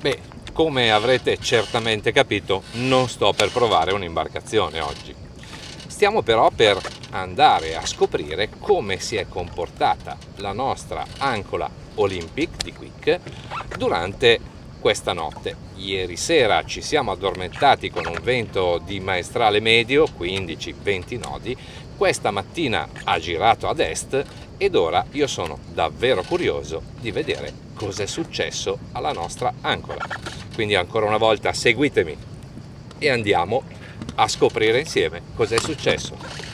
Beh, come avrete certamente capito, non sto per provare un'imbarcazione oggi. Stiamo però per andare a scoprire come si è comportata la nostra Ancola Olympic di Quick durante questa notte. Ieri sera ci siamo addormentati con un vento di maestrale medio, 15-20 nodi. Questa mattina ha girato ad est ed ora io sono davvero curioso di vedere cos'è successo alla nostra Ancola. Quindi ancora una volta seguitemi e andiamo a scoprire insieme cos'è successo.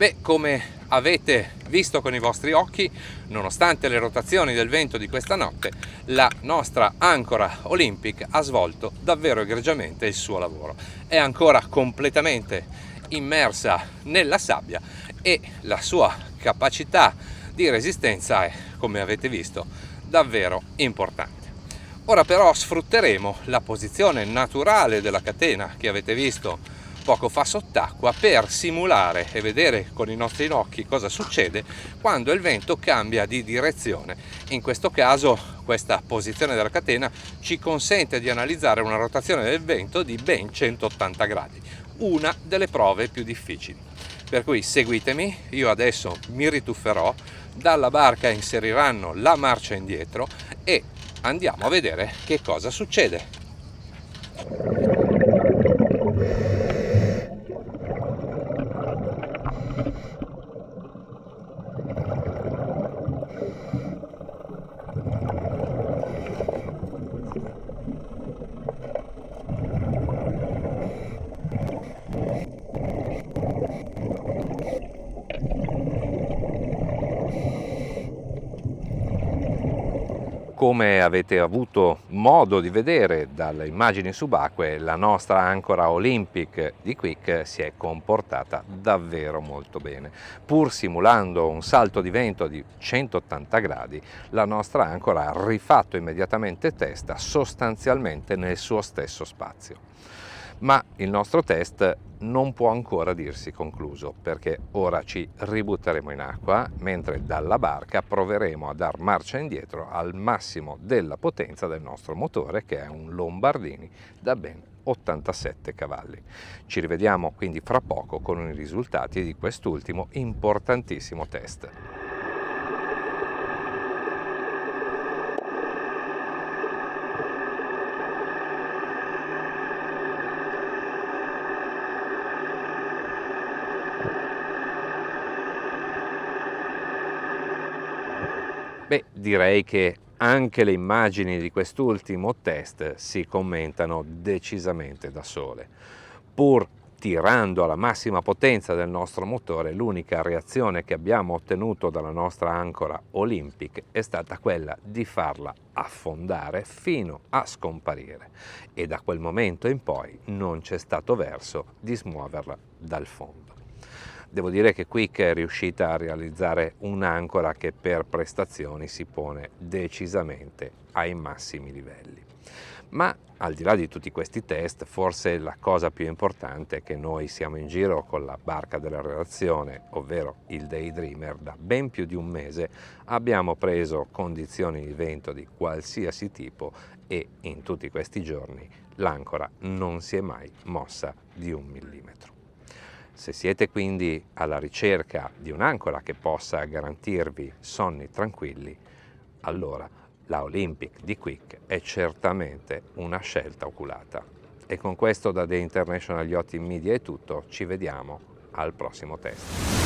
Beh, come avete visto con i vostri occhi, nonostante le rotazioni del vento di questa notte, la nostra Ancora Olympic ha svolto davvero egregiamente il suo lavoro. È ancora completamente immersa nella sabbia e la sua capacità di resistenza è, come avete visto, davvero importante. Ora però sfrutteremo la posizione naturale della catena che avete visto poco fa sott'acqua per simulare e vedere con i nostri occhi cosa succede quando il vento cambia di direzione. In questo caso questa posizione della catena ci consente di analizzare una rotazione del vento di ben 180 gradi, una delle prove più difficili. Per cui seguitemi, io adesso mi ritufferò, dalla barca inseriranno la marcia indietro e andiamo a vedere che cosa succede. Come avete avuto modo di vedere dalle immagini subacquee, la nostra Ancora Olympic di Quick si è comportata davvero molto bene. Pur simulando un salto di vento di 180 gradi, la nostra Ancora ha rifatto immediatamente testa sostanzialmente nel suo stesso spazio. Ma il nostro test non può ancora dirsi concluso, perché ora ci ributteremo in acqua mentre dalla barca proveremo a dar marcia indietro al massimo della potenza del nostro motore, che è un Lombardini da ben 87 cavalli. Ci rivediamo quindi fra poco con i risultati di quest'ultimo importantissimo test. Beh, direi che anche le immagini di quest'ultimo test si commentano decisamente da sole. Pur tirando alla massima potenza del nostro motore, l'unica reazione che abbiamo ottenuto dalla nostra Ancora Olympic è stata quella di farla affondare fino a scomparire e da quel momento in poi non c'è stato verso di smuoverla dal fondo. Devo dire che Quick è riuscita a realizzare un'ancora che per prestazioni si pone decisamente ai massimi livelli. Ma al di là di tutti questi test, forse la cosa più importante è che noi siamo in giro con la barca della redazione, ovvero il Daydreamer, da ben più di un mese, abbiamo preso condizioni di vento di qualsiasi tipo e in tutti questi giorni l'ancora non si è mai mossa di 1 millimetro. Se siete quindi alla ricerca di un'ancora che possa garantirvi sonni tranquilli, allora la Olympic di Quick è certamente una scelta oculata. E con questo da The International Yachting Media è tutto, ci vediamo al prossimo test.